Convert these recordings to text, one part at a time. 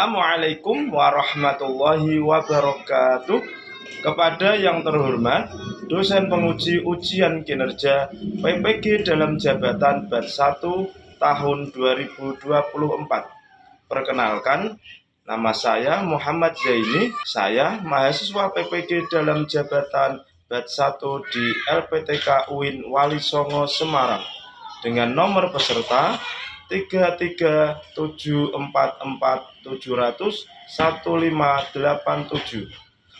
Assalamualaikum warahmatullahi wabarakatuh. Kepada yang terhormat dosen penguji ujian kinerja PPG dalam jabatan Bat 1 tahun 2024. Perkenalkan, nama saya Muhammad Zaini. Saya mahasiswa PPG dalam jabatan Bat 1 di LPTK UIN Wali Songo Semarang dengan nomor peserta 33447001587.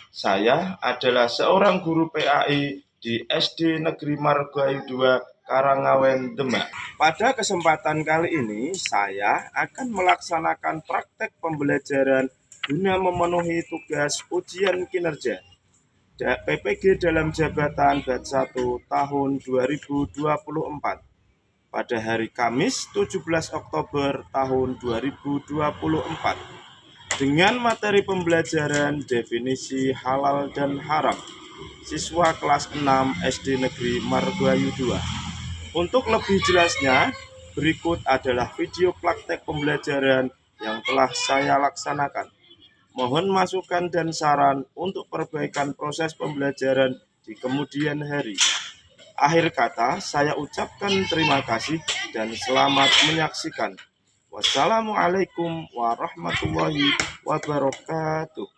Saya adalah seorang guru PAI di SD Negeri Margahayu 2 Karangawen, Demak. Pada kesempatan kali ini saya akan melaksanakan praktek pembelajaran guna memenuhi tugas ujian kinerja PPG dalam jabatan Bat 1 tahun 2024 pada hari Kamis 17 Oktober tahun 2024 dengan materi pembelajaran definisi halal dan haram siswa kelas 6 SD Negeri Margahayu 2. Untuk lebih jelasnya, berikut adalah video praktek pembelajaran yang telah saya laksanakan. Mohon masukan dan saran untuk perbaikan proses pembelajaran di kemudian hari. Akhir kata, saya ucapkan terima kasih dan selamat menyaksikan. Wassalamualaikum warahmatullahi wabarakatuh.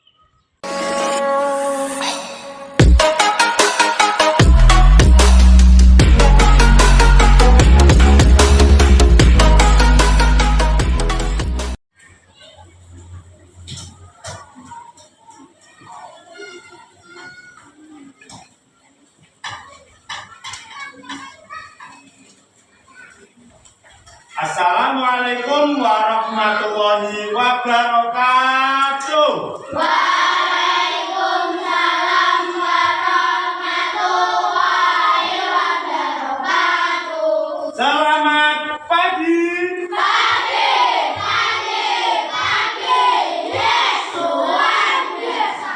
Assalamualaikum warahmatullahi wabarakatuh. Waalaikumsalam warahmatullahi wabarakatuh. Selamat pagi. Yes, luar biasa.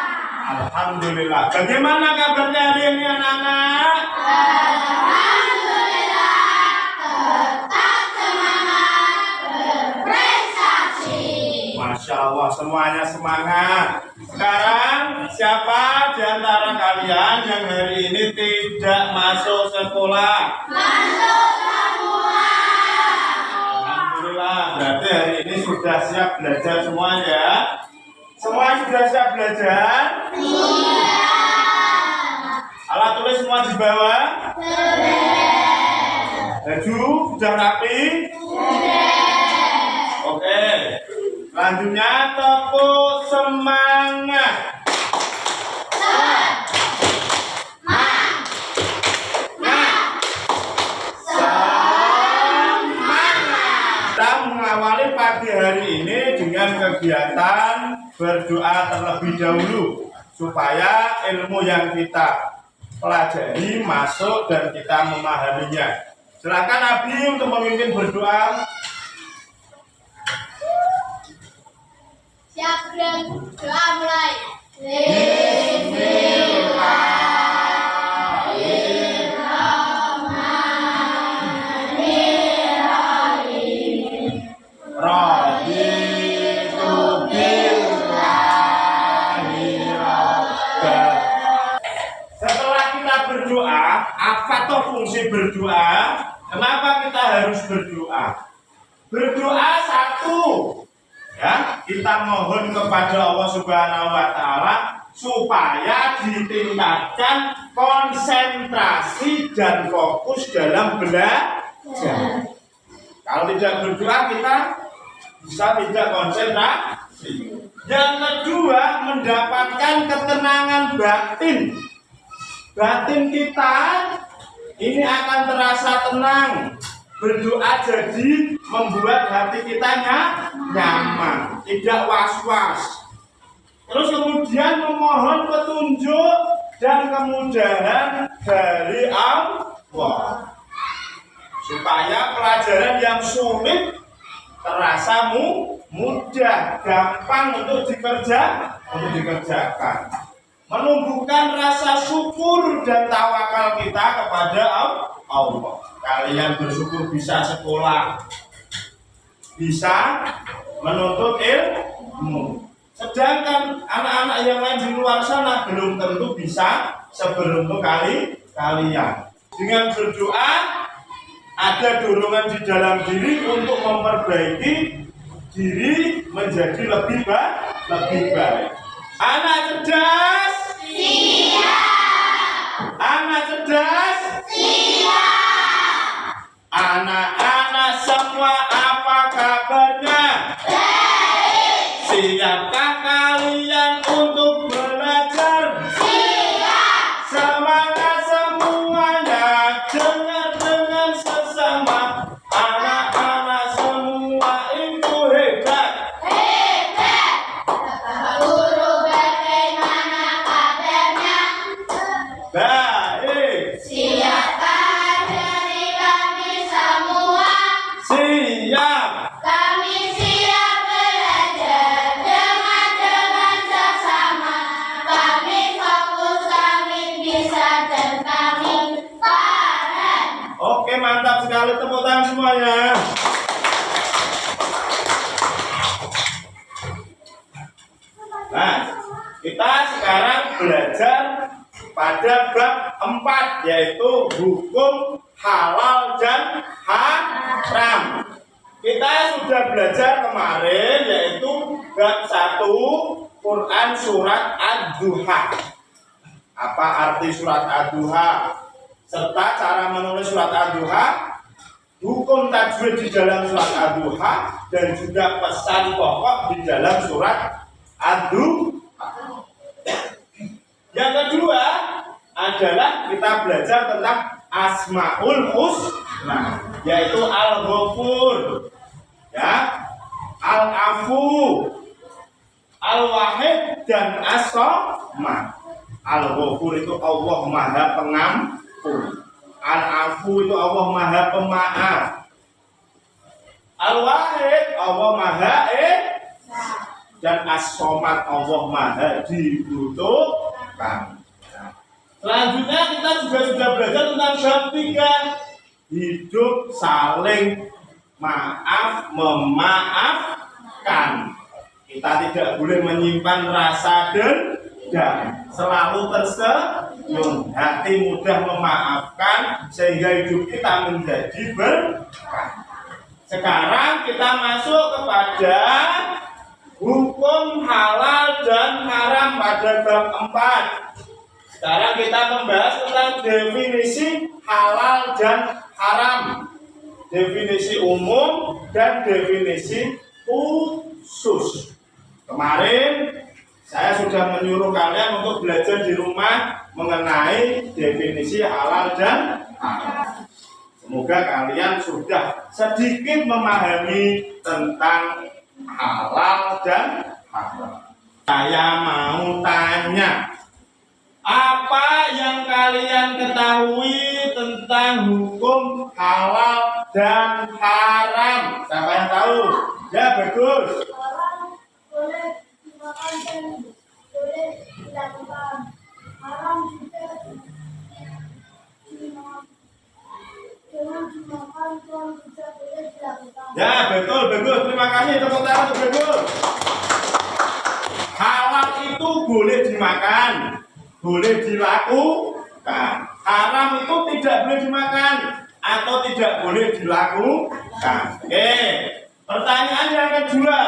Alhamdulillah. Bagaimana kabarnya hari ini anak-anak? Masya Allah, semuanya semangat. Sekarang siapa di antara kalian yang hari ini tidak masuk sekolah? Masuk semua. Alhamdulillah, berarti hari ini sudah siap belajar semuanya. Semua sudah siap belajar? Iya. Alat tulis semua di bawah? Sudah. Baju sudah rapi? Sudah. Oke. Selanjutnya tepuk semangat. Kita mengawali pagi hari ini dengan kegiatan berdoa terlebih dahulu supaya ilmu yang kita pelajari masuk dan kita memahaminya. Silakan Abi untuk memimpin berdoa. Siap dan doa mulai. Bismillahirrahmanirrahim. Raditu billahi rabba. Setelah kita berdoa, apa toh fungsi berdoa? Kenapa kita harus berdoa? Berdoa satu, ya, kita mohon kepada Allah Subhanahu wa Ta'ala supaya ditingkatkan konsentrasi dan fokus dalam belajar. Kalau tidak berdoa kita bisa tidak konsentrasi. Yang kedua, mendapatkan ketenangan batin. Batin kita ini akan terasa tenang. Berdoa jadi membuat hati kita nyaman, tidak was-was. Terus kemudian memohon petunjuk dan kemudahan dari Allah supaya pelajaran yang sulit terasa mudah, gampang untuk dikerjakan. Menumbuhkan rasa syukur dan tawakal kita kepada Allah. Kalian bersyukur bisa sekolah, bisa menuntut ilmu, Sedangkan anak-anak yang lain di luar sana belum tentu bisa seberuntung kalian. Dengan berdoa, ada dorongan di dalam diri untuk memperbaiki diri menjadi lebih baik. Anak cerdas, siap. Anak cerdas, siap. Anak-anak semua, apa kabarnya? Baik. Siapkah kalian untuk belajar? Siap. Semangat semuanya, dengar dengan sesama. Anak-anak semua itu hebat. Hebat. Bapak Guru, bagaimana kabarnya? Baik. Siapkah dari kami semua? Siap. Kami siap belajar dengan sesama. Kami fokus, kami bisa, dan kami paham. Oke, mantap sekali, tepuk tangan semuanya. Nah, kita sekarang belajar pada bab 4, yaitu hukum halal dan haram. Kita sudah belajar kemarin, yaitu bab 1, Quran surat Ad-Duha. Apa arti surat Ad-Duha? Serta cara menulis surat Ad-Duha, hukum tajwid di dalam surat Ad-Duha, dan juga pesan pokok di dalam surat Ad-Duha. Yang kedua adalah kita belajar tentang Asmaul Husna, yaitu Al-Ghafur, ya, Al-Afu, Al-Wahid, dan As-Samad. Al-Ghafur itu Allah Maha Pengampun. Al-Afu itu Allah Maha Pemaaf. Al-Wahid Allah Maha dan As-Samad Allah Maha dibutuhkan. Selanjutnya kita juga sudah belajar tentang bab 3, hidup saling maaf memaafkan. Kita tidak boleh menyimpan rasa dendam, selalu tersenyum, hati mudah memaafkan sehingga hidup kita menjadi berkah. Sekarang kita masuk kepada hukum halal dan haram pada bab 4. Sekarang kita membahas tentang definisi halal dan haram, definisi umum dan definisi khusus. Kemarin saya sudah menyuruh kalian untuk belajar di rumah mengenai definisi halal dan haram. Semoga kalian sudah sedikit memahami tentang halal dan haram. Saya mau tanya, apa yang kalian ketahui tentang hukum halal dan haram? Siapa yang tahu? Ya, bagus. Orang boleh dimakan dan boleh dilakukan. Haram juga jangan dimakan dan juga boleh dilakukan. Ya, betul, bagus. Terima kasih, tepuk tangan untuk bagus. Halal itu boleh dimakan, boleh dilakukan. Haram itu tidak boleh dimakan atau tidak boleh dilakukan. Oke. Pertanyaan yang kedua,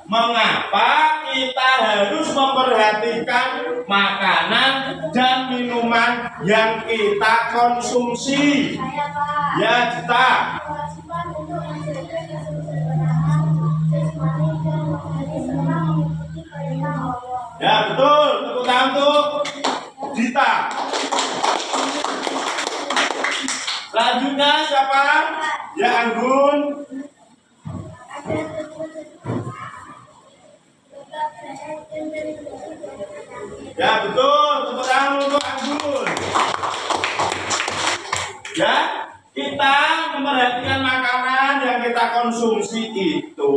mengapa kita harus memperhatikan makanan dan minuman yang kita konsumsi? Saya Pak. Ya, Dita. Kewajiban untuk menjaga kesehatan jasmani dan rohani serta mengikuti perintah Allah. Ya, betul. Tepuk tangan untuk Dita. Selanjutnya siapa? Ya, Anggun. Ada Ya, betul. Tepuk tangan untuk Anggun. Ya, kita memperhatikan makanan yang kita konsumsi itu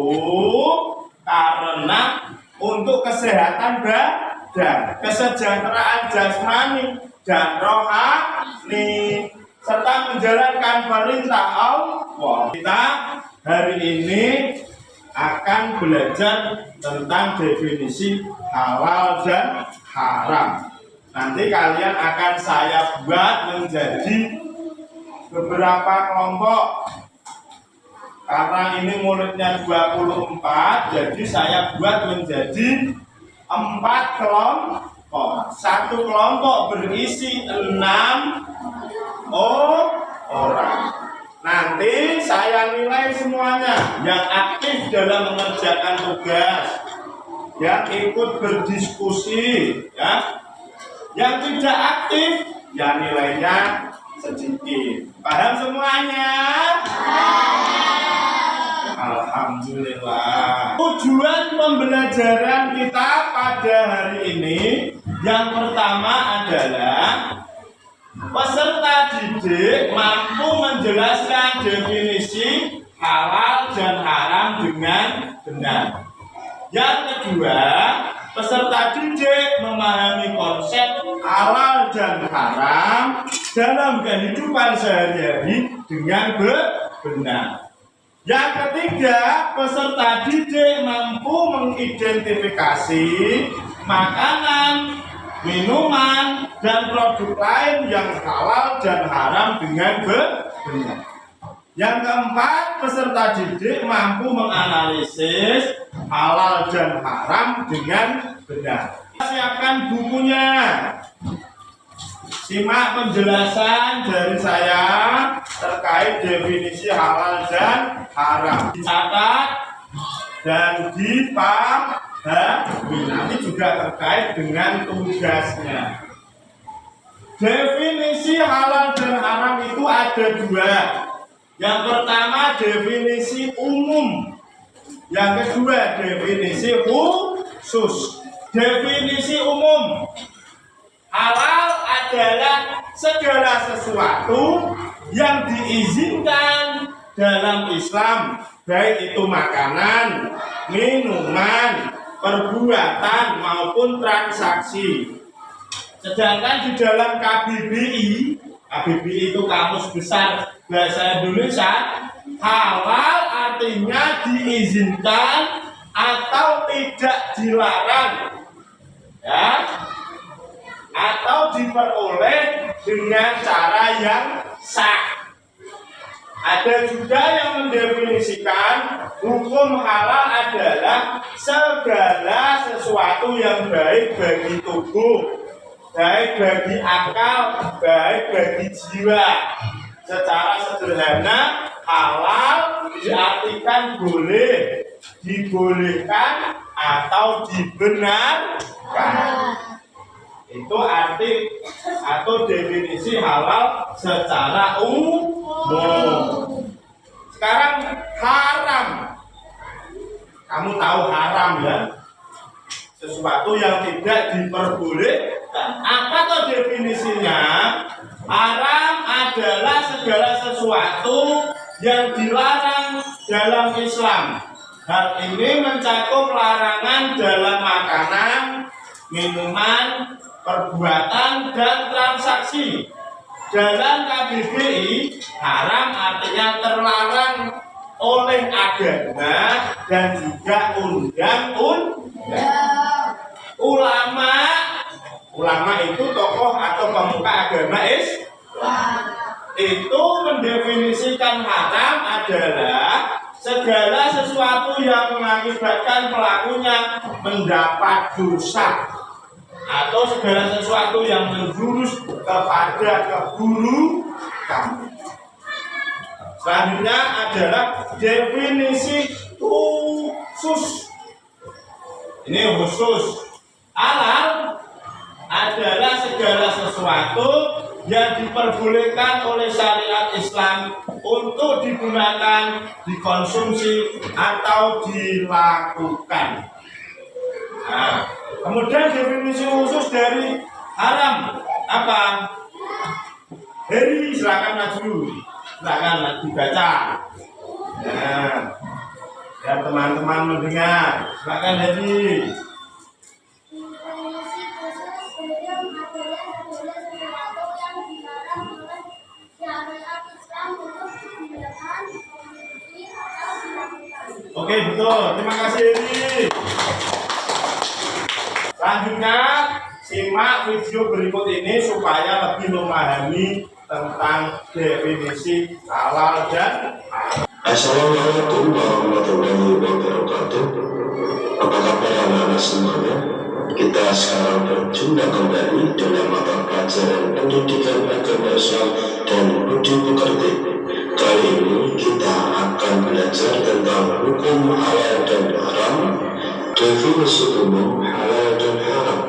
karena untuk kesehatan badan, kesejahteraan jasmani dan rohani, serta menjalankan perintah Allah. Kita hari ini akan belajar tentang definisi halal dan haram. Nanti kalian akan saya buat menjadi beberapa kelompok. Karena ini muridnya 24, jadi saya buat menjadi 4 kelompok. Satu kelompok berisi 6 orang. Nanti saya nilai semuanya yang aktif dalam mengerjakan tugas, yang ikut berdiskusi, ya. Yang tidak aktif, ya nilainya sedikit. Paham semuanya? Alhamdulillah. Tujuan pembelajaran kita pada hari ini yang pertama adalah peserta didik mampu menjelaskan definisi halal dan haram dengan benar. Yang kedua, peserta didik memahami konsep halal dan haram dalam kehidupan sehari-hari dengan benar. Yang ketiga, peserta didik mampu mengidentifikasi makanan, minuman, dan produk lain yang halal dan haram dengan benar. Yang keempat, peserta didik mampu menganalisis halal dan haram dengan benar. Siapkan bukunya. Simak penjelasan dari saya terkait definisi halal dan haram. Dicatat dan dipahami. Nanti juga terkait dengan tugasnya. Definisi halal dan haram itu ada 2. Yang pertama definisi umum. Yang kedua definisi khusus. Definisi umum. Halal adalah segala sesuatu yang diizinkan dalam Islam, baik itu makanan, minuman, perbuatan maupun transaksi. Sedangkan di dalam KBBI itu Kamus Besar Bahasa Indonesia, halal artinya diizinkan atau tidak dilarang, ya, atau diperoleh dengan cara yang sah. Ada juga yang mendefinisikan hukum halal adalah segala sesuatu yang baik bagi tubuh, baik bagi akal, baik bagi jiwa. Secara sederhana, halal diartikan boleh, dibolehkan, atau dibenarkan. Itu arti atau definisi halal secara umum. Sekarang haram. Kamu tahu haram, ya? Sesuatu yang tidak diperbolehkan. Apa tuh definisinya? Haram adalah segala sesuatu yang dilarang dalam Islam. Hal ini mencakup larangan dalam makanan, minuman, perbuatan, dan transaksi. Dalam KBBI, haram artinya terlarang oleh agama dan juga undang-undang. Ulama itu tokoh atau pemuka agama Islam. Itu mendefinisikan haram adalah segala sesuatu yang mengakibatkan pelakunya mendapat dosa, atau segala sesuatu yang menjurus kepada keburukan. Selanjutnya adalah definisi khusus. Ini khusus. Halal adalah segala sesuatu yang diperbolehkan oleh syariat Islam untuk digunakan, dikonsumsi, atau dilakukan. Nah, kemudian definisi khusus dari haram apa? Heri, silakan maju, silakan dibaca. Nah, dan teman-teman mendengar, silakan Heri. Definisi khusus umum adalah segala sesuatu yang dilarang oleh syariat Islam untuk digunakan, dikonsumsi, atau dilakukan. Oke, betul. Terima kasih Eri. Selanjutnya, simak video berikut ini supaya lebih memahami tentang definisi halal dan haram. Assalamualaikum warahmatullahi wabarakatuh. Apa kabar anak-anak semuanya? Kita sekarang berjumpa kembali dalam mata pelajaran pendidikan agama Islam dan budi pekerti. Kali ini kita akan belajar tentang hukum halal dan haram. Definisi umum halal dan haram.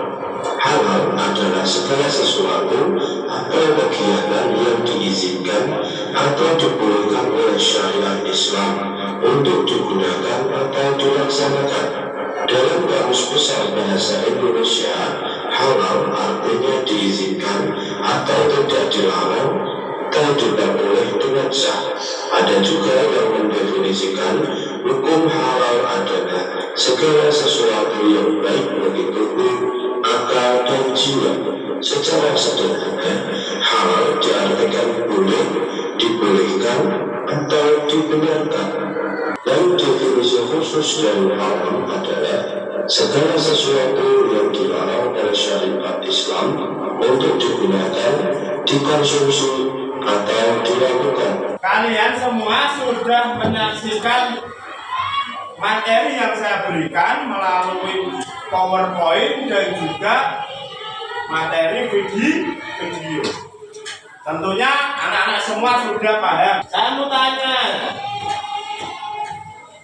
Halal adalah segala sesuatu atau kegiatan yang diizinkan atau dibolehkan oleh syariat Islam untuk digunakan atau dilaksanakan. Dalam Kamus Besar Bahasa Indonesia, halal artinya diizinkan atau tidak dilarang atau tidak boleh dengan sah. Ada juga yang mendefinisikan hukum halal adalah segala sesuatu yang baik bagi tubuh, akal, dan jiwa. Secara sederhana, halal diartikan boleh, dibolehkan, atau dibenarkan. Dan definisi khusus dari haram adalah segala sesuatu yang dilarang oleh syariat Islam untuk digunakan, dikonsumsi, atau dilakukan. Kalian semua sudah menyaksikan materi yang saya berikan melalui PowerPoint dan juga materi video. Tentunya anak-anak semua sudah paham. Saya mau tanya,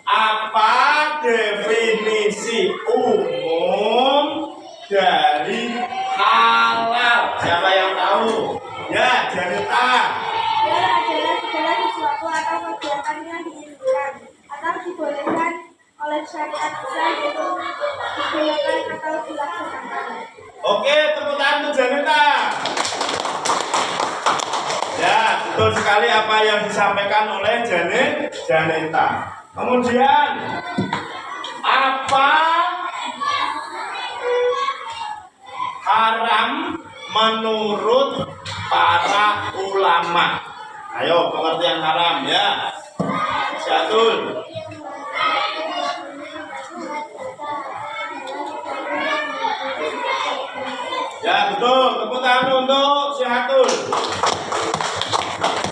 apa definisi umum dari halal? Siapa yang tahu? Ya, Janita. Halal adalah segala sesuatu atau kegiatan yang diizinkan atau dibolehkan oleh syariat Islam untuk digunakan atau dilaksanakan. Oke, tepuk tangan untuk Janita. Ya, betul sekali apa yang disampaikan oleh Janita. Kemudian, apa haram menurut para ulama? Ayo, pengertian haram ya. Syatul. Ya, betul. Tepuk tangan untuk Syatul.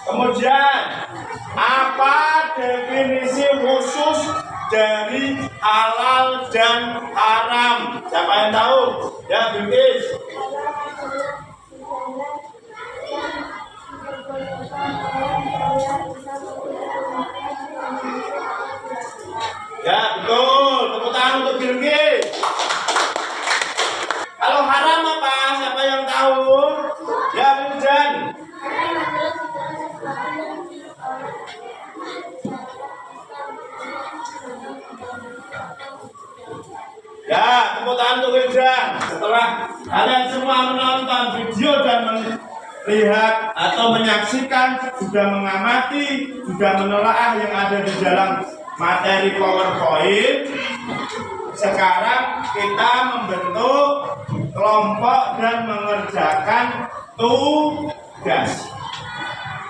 Kemudian, apa definisi khusus dari halal dan haram? Siapa yang tahu? Ya, Bilqis. Ya, betul. Tepuk tangan untuk Bilqis. Kalau haram apa? Siapa yang tahu? Ya, Hujan. Ya, tepuk tangan untuk Wildan. Setelah kalian semua menonton video dan melihat atau menyaksikan, juga mengamati, juga menelaah yang ada di dalam materi PowerPoint, sekarang kita membentuk kelompok dan mengerjakan tugas.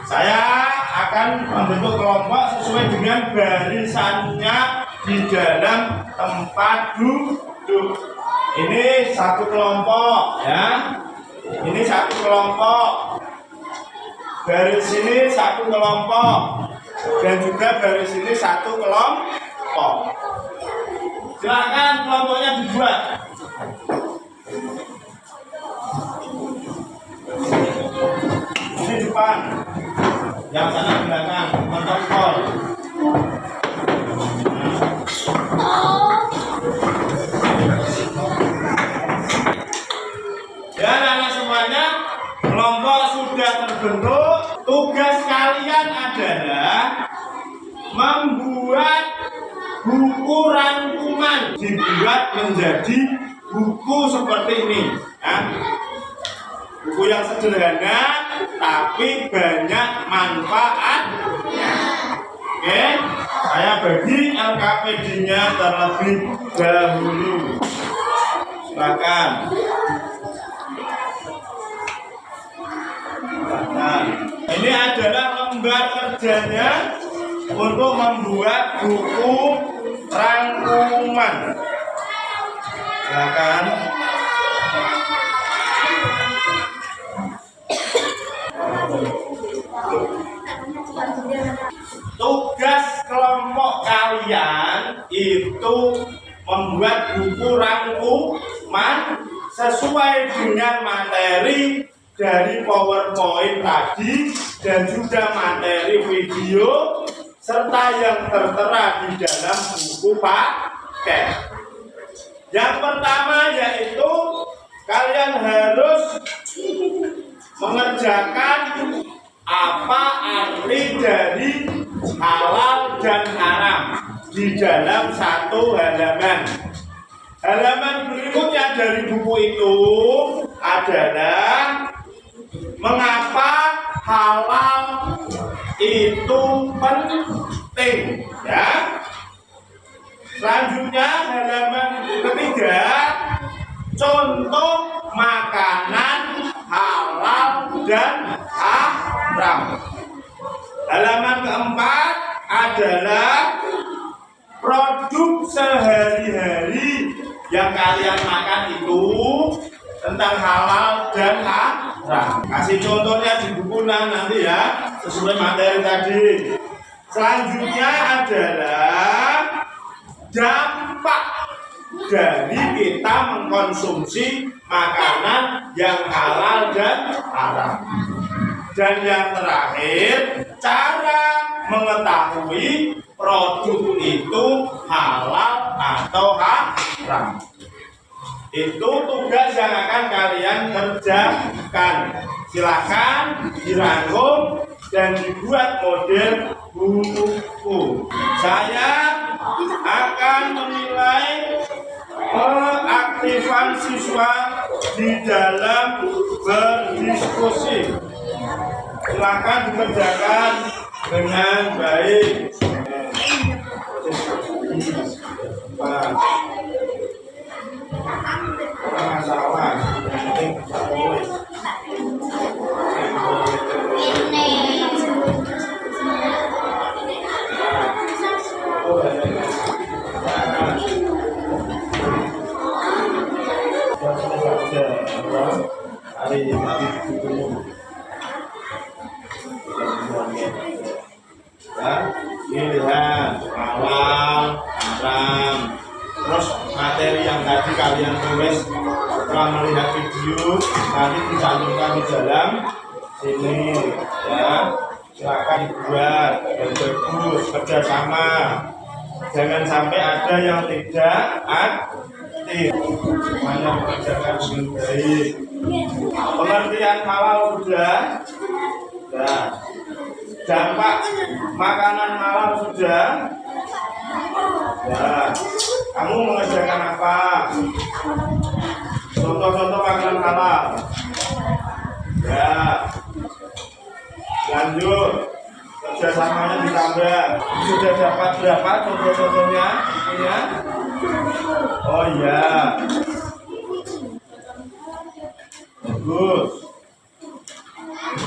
Saya akan membentuk kelompok sesuai dengan barisannya di dalam tempat duduk. Ini satu kelompok ya. Ini satu kelompok. Garis ini satu kelompok. Dan juga garis ini satu kelompok. Silakan kelompoknya dibuat. Ini depan. Yang sana belakang, kontrol. Ya, anak semuanya, kelompok sudah terbentuk. Tugas kalian adalah membuat buku rangkuman, dibuat menjadi buku seperti ini. Ya. Buku yang sederhana, tapi banyak manfaatnya. Oke, saya bagi LKPD-nya terlebih dahulu. Silakan. Nah, ini adalah lembar kerjanya untuk membuat buku pengumuman. Silakan. Tugas kelompok kalian itu membuat buku rangkuman sesuai dengan materi dari PowerPoint tadi dan juga materi video serta yang tertera di dalam buku paket. Yang pertama yaitu kalian harus mengerjakan apa arti dari halal dan haram di dalam satu halaman. Halaman berikutnya dari buku itu adalah mengapa halal itu penting, ya. Selanjutnya halaman ketiga, contoh makanan halal dan haram. Halaman keempat adalah produk sehari-hari yang kalian makan itu tentang halal dan haram. Kasih contohnya di buku nanti ya, sesuai materi tadi. Selanjutnya adalah dampak dari kita mengkonsumsi makanan yang halal dan haram. Dan yang terakhir, cara mengetahui produk itu halal atau haram. Itu tugas yang akan kalian kerjakan. Silakan dirangkum dan dibuat model buku. Saya akan menilai keaktifan siswa di dalam berdiskusi. Silakan dikerjakan dengan baik. Masalah penting tulis. Hari pilihan halal, haram. Terus materi yang tadi kalian tulis setelah melihat video nanti dicantumkan di dalam sini, ya. Silakan dibuat dan bagus, kerjasama. Jangan sampai ada yang tidak aktif. Semuanya mengerjakan dengan baik. Pengertian halal sudah. Dampak makanan halal sudah. Ya, kamu mengerjakan apa? Contoh-contoh makanan halal. Ya, lanjut. Kerjasamanya ditambah. Sudah dapat berapa contoh-contohnya? Ya? Oh iya. Bagus.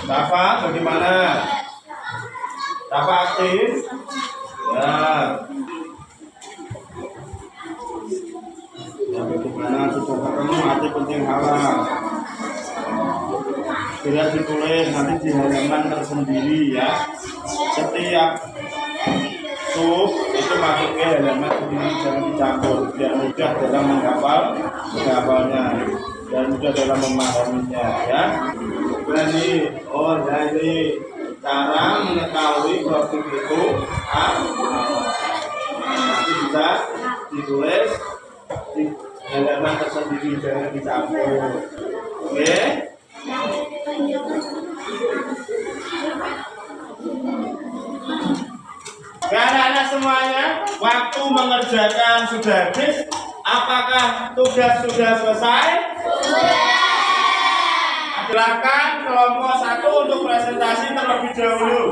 Rafa, bagaimana? Rafa aktif? Ya. Bagaimana sudah ketemu arti penting halal? Bila ditulis nanti di halaman tersendiri, ya. Setiap sub itu masuk ke halaman sendiri, jangan dicampur, biar mudah dalam menghafalnya dan mudah dalam memahaminya, ya. Berani, oh ya ini cara mengetahui produk itu nanti bisa ditulis di halaman tersendiri, jangan dicampur. Oke? Anak-anak semuanya, waktu mengerjakan sudah habis. Apakah tugas sudah selesai? Silakan kelompok 1 untuk presentasi terlebih dahulu.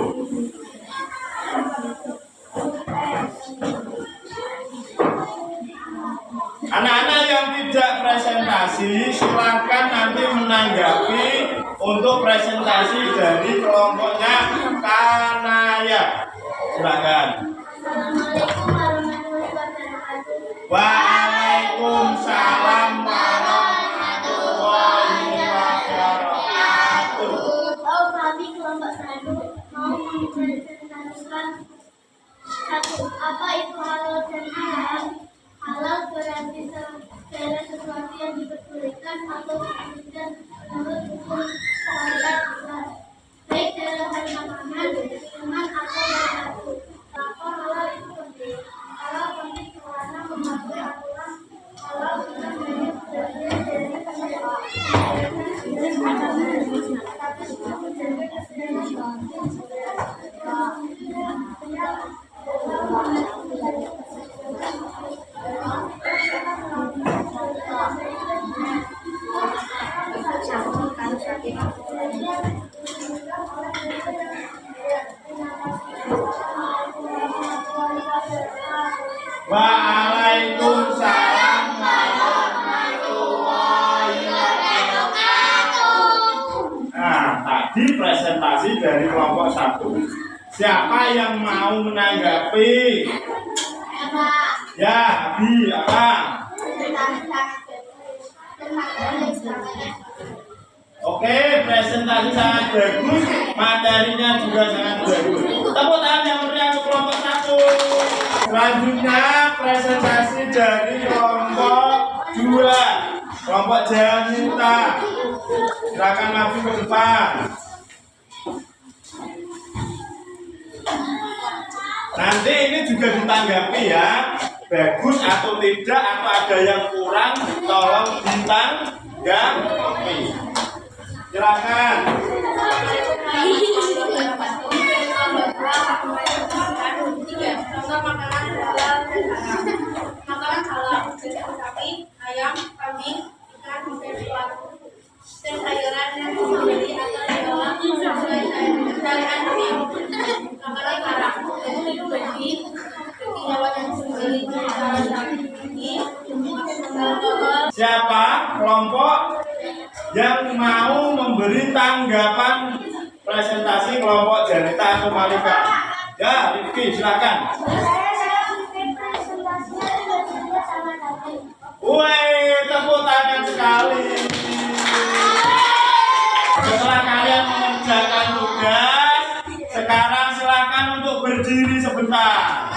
Anak-anak yang tidak presentasi, silakan nanti menanggapi untuk presentasi dari kelompoknya Kanaya. Silakan. Waalaikumsalam warahmatullahi wabarakatuh. Kami kelompok 1 mau mempresentasikan apa itu halal dan haram. Halal berarti segala sesuatu yang diperbolehkan atau tidak menurut hukum syariat Islam, baik dalam hal makanan, minuman atau berbaju. Maka halal itu penting. Halal penting karena membantu aturan. Halal bukan hanya bagian dari syariat, tapi juga menjaga kesehatan. Waalaikumsalam warahmatullahi wabarakatuh. Nah, tadi presentasi dari kelompok 1. Siapa yang mau menanggapi? Ya, Abi, apa? Oke, presentasi sangat bagus, materinya juga sangat bagus. Tepuk tangan yang meriah untuk kelompok 1. Selanjutnya presentasi dari kelompok 2, kelompok Janita. Silakan maju ke depan. Nanti ini juga ditanggapi ya, bagus atau tidak, atau ada yang kurang, tolong ditanggapi. Silakan. Makanan halal sapi, ayam, kambing, ikan, dan sayuran yang dibeli atau diolah sesuai syariat Islam. Makanan haram itu daging hewan yang disembelih secara syar'i, alkohol. Siapa kelompok yang mau memberi tanggapan presentasi kelompok Janita atau Malika? Ya, Rifki, silakan. Woi, tepuk tangan sekali. Setelah kalian mengerjakan tugas, sekarang silakan untuk berdiri sebentar.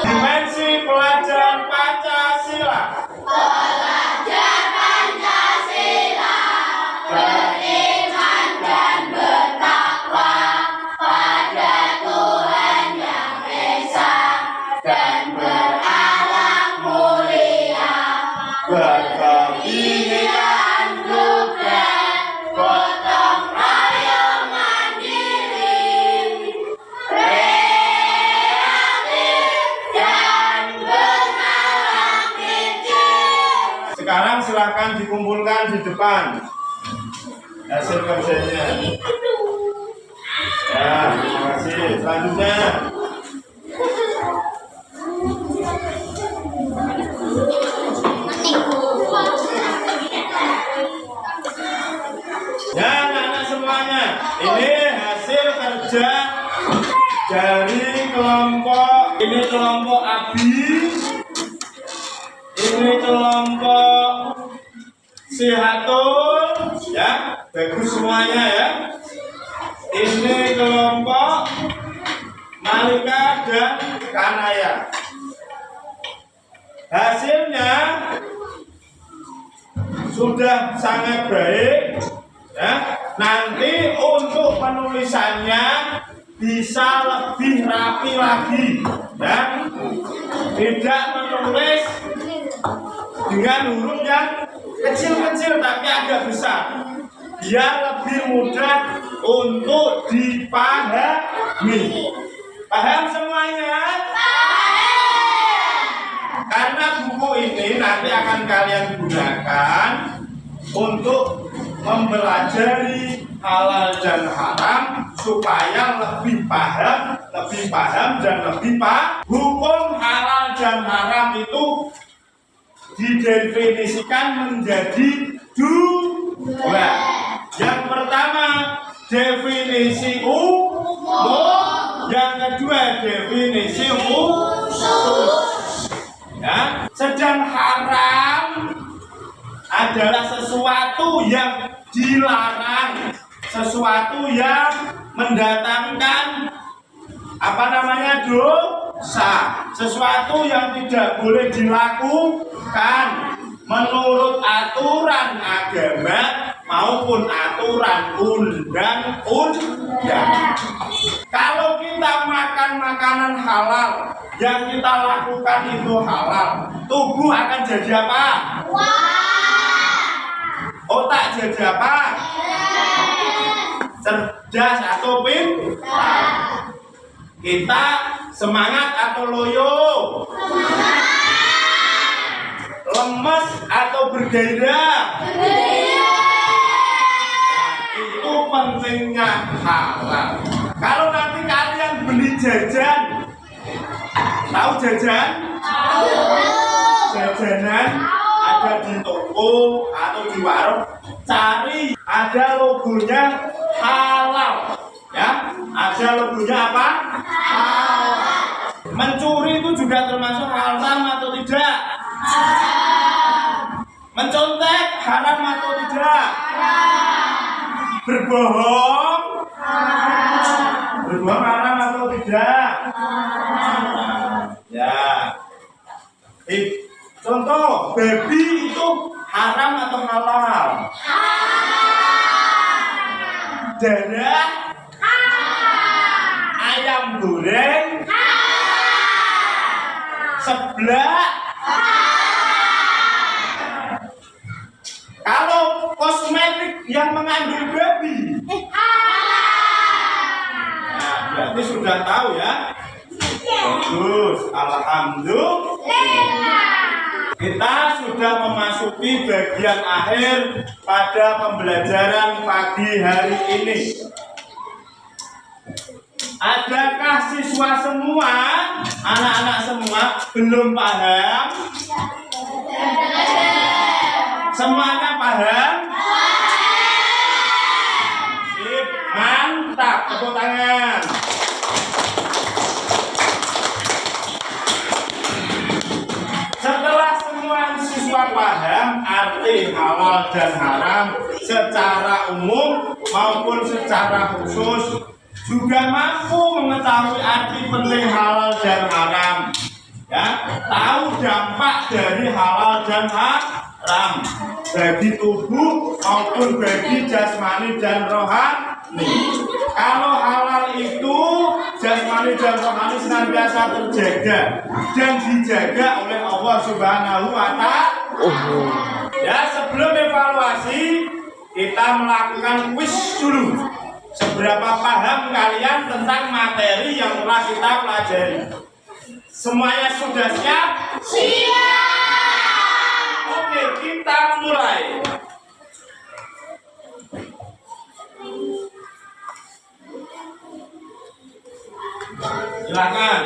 Dimensi pelajaran Pancasila. Belajar Pancasila, beriman dan bertakwa pada Tuhan Yang Esa dan berakhlak mulia, Berkebinekaan juga gotong royong mandiri, kreatif dan bernalar kecil. Sekarang silakan dikumpulkan di depan hasil kerjanya. Ya, terima kasih. Selanjutnya, ya anak-anak semuanya, ini hasil kerja dari kelompok ini, kelompok Abi, ini kelompok Sihatul, ya bagus semuanya ya. Ini kelompok Malika dan Kanaya. Hasilnya sudah sangat baik ya. Nanti untuk penulisannya bisa lebih rapi lagi ya. Tidak menulis dengan huruf yang kecil-kecil tapi agak besar, biar lebih mudah untuk dipahami. Paham semuanya? Karena buku ini nanti akan kalian gunakan untuk mempelajari halal dan haram supaya lebih paham dan lebih paham. Hukum halal dan haram itu didefinisikan menjadi dua. Yang pertama definisi umum, yang kedua definisi khusus. Ya, Sedang haram adalah sesuatu yang dilarang, sesuatu yang mendatangkan dosa, sesuatu yang tidak boleh dilakukan menurut aturan agama maupun aturan undang-undang. Kalau kita makan makanan halal, yang kita lakukan itu halal, tubuh akan jadi apa? Otak jadi apa? Cerdas atau pintar? Kita semangat atau loyo? Lemes atau bergairah? Itu pentingnya halal. Kalau nanti kalian beli jajan, tahu jajan? Jajanan ada di toko atau di warung, cari ada logonya halal, ya. Ada logonya apa? Halal. Mencuri itu juga termasuk haram atau tidak? Mencontek haram atau tidak? Berbohong? Berbohong haram atau tidak? Ya. Contoh, babi itu haram atau halal? Darah? Ayam goreng? Seblak? Kalau kosmetik yang mengandung babi? Nah, berarti sudah tahu ya? Bagus, alhamdulillah. Kita sudah memasuki bagian akhir pada pembelajaran pagi hari ini. Adakah siswa semua, anak-anak semua belum paham? Semuanya paham? Sip, mantap, tepuk tangan. Setelah semua siswa paham arti halal dan haram secara umum maupun secara khusus, juga mampu mengetahui arti penting halal dan haram, ya, tahu dampak dari halal dan haram bagi tubuh maupun bagi jasmani dan rohani. Kalau halal itu jasmani dan rohani senantiasa terjaga dan dijaga oleh Allah Subhanahu wa Ta'ala. Ya, sebelum evaluasi kita melakukan quiz dulu. Seberapa paham kalian tentang materi yang telah kita pelajari? Semuanya sudah siap? Siap. Oke, kita mulai. Silakan.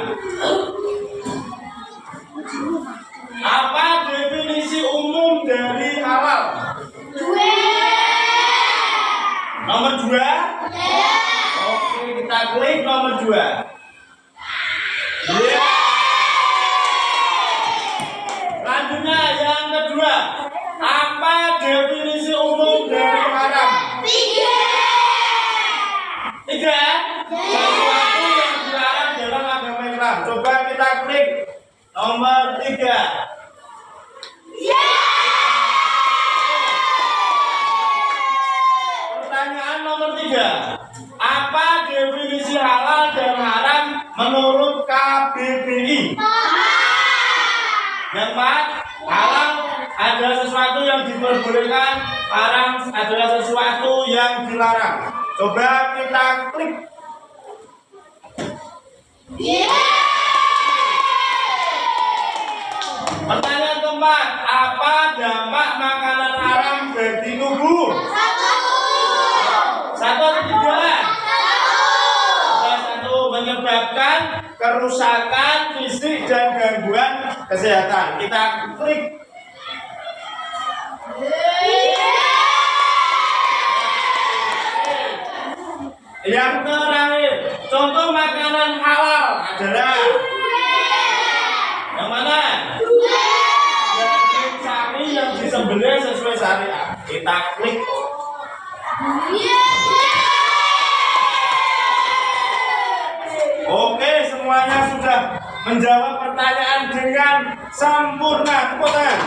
Apa definisi umum dari halal? Nomor 2? Oke, kita klik nomor 2. Yeah. Selanjutnya yang kedua. Apa definisi umum dari haram? 3. Sesuatu yang dilarang dalam agama Islam. Coba kita klik nomor 3. Pertanyaan nomor 3. Apa definisi halal dan haram menurut KBBI? Yang 4. Halal adalah sesuatu yang diperbolehkan, haram adalah sesuatu yang dilarang. Coba kita klik. Pertanyaan keempat, apa dampak makanan haram bagi tubuh? 1 atau 3? 1. Menyebabkan kerusakan fisik dan gangguan kesehatan. Kita klik. Yang terakhir, contoh makanan halal adalah yang mana? Ambilnya sesuai syariat. Kita klik. Oke, semuanya sudah menjawab pertanyaan dengan sempurna. Tepuk tangan.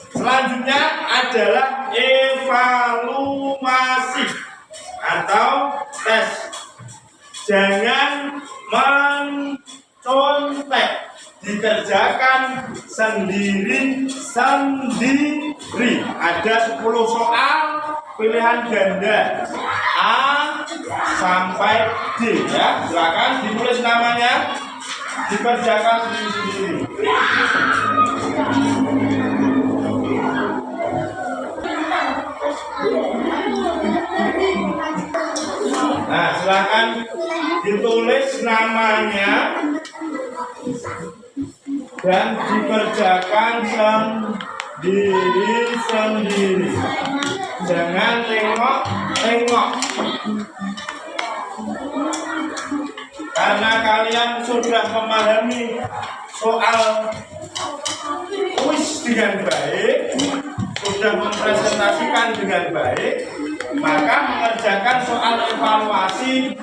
Selanjutnya adalah evaluasi atau tes. Jangan mencontek, dikerjakan sendiri-sendiri. Ada 10 soal pilihan ganda A sampai D ya. Silakan ditulis namanya, dikerjakan sendiri-sendiri. Nah, silakan ditulis namanya dan dikerjakan sendiri-sendiri. Jangan tengok-tengok. Karena kalian sudah memahami soal kuis dengan baik, sudah mempresentasikan dengan baik, maka mengerjakan soal evaluasi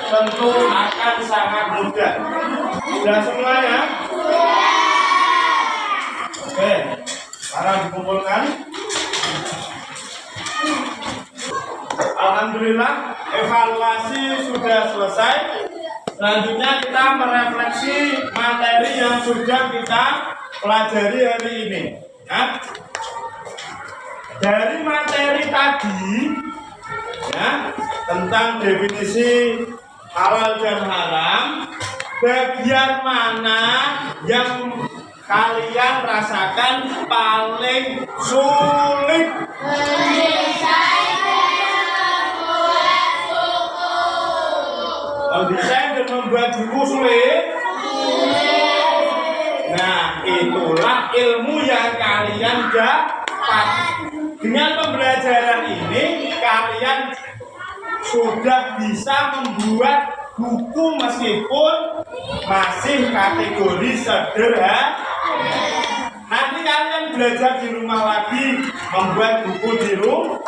tentu akan sangat mudah. Sudah semuanya? Oke, sekarang dikumpulkan. Alhamdulillah, evaluasi sudah selesai. Selanjutnya kita merefleksi materi yang sudah kita pelajari hari ini. Ya. Dari materi tadi, ya, tentang definisi halal dan haram, bagian mana yang kalian rasakan paling sulit? Mendesain dan membuat buku sulit. Nah, itulah ilmu yang kalian dapat. Dengan pembelajaran ini, kalian sudah bisa membuat buku meskipun masih kategori sederhana. Nanti kalian belajar di rumah lagi membuat buku di rumah.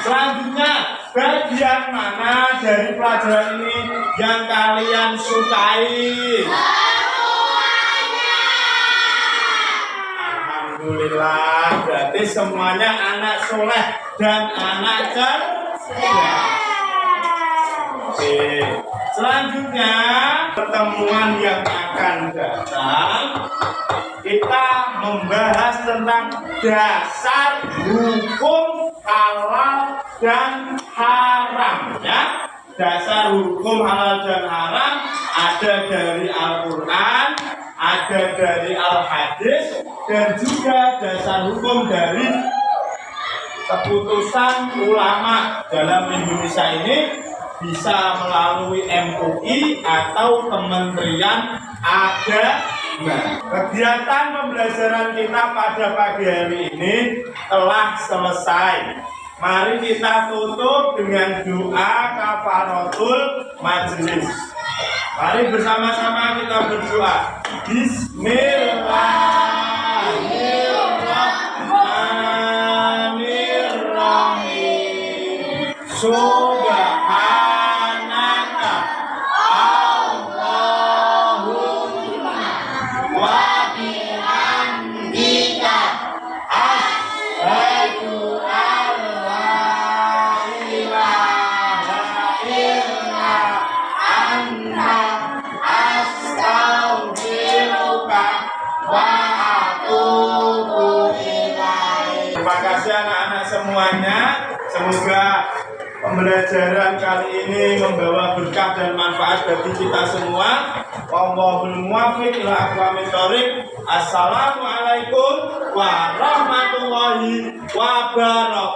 Selanjutnya, bagian mana dari pelajaran ini yang kalian sukai? Alhamdulillah, berarti semuanya anak soleh dan anak cerdas. Oke, selanjutnya pertemuan yang akan datang kita membahas tentang dasar hukum halal dan haram ya. Dasar hukum halal dan haram ada dari Al-Quran, ada dari Al-Hadis, dan juga dasar hukum dari keputusan ulama dalam Indonesia ini bisa melalui MUI atau Kementerian Agama. Kegiatan pembelajaran kita pada pagi hari ini telah selesai. Mari kita tutup dengan doa kafaratul majelis. Mari bersama-sama kita berdoa. Bismillahirrahmanirrahim. Subhanaka Allahumma wa bihamdika asyhadu an la ilaha illa anta astaghfiruka wa atubu ilaik. Terima kasih anak-anak semuanya. Semoga pembelajaran kali ini membawa berkah dan manfaat bagi kita semua. Wallahul muwaffiq ila aqwamit thoriq. Assalamualaikum warahmatullahi wabarakatuh.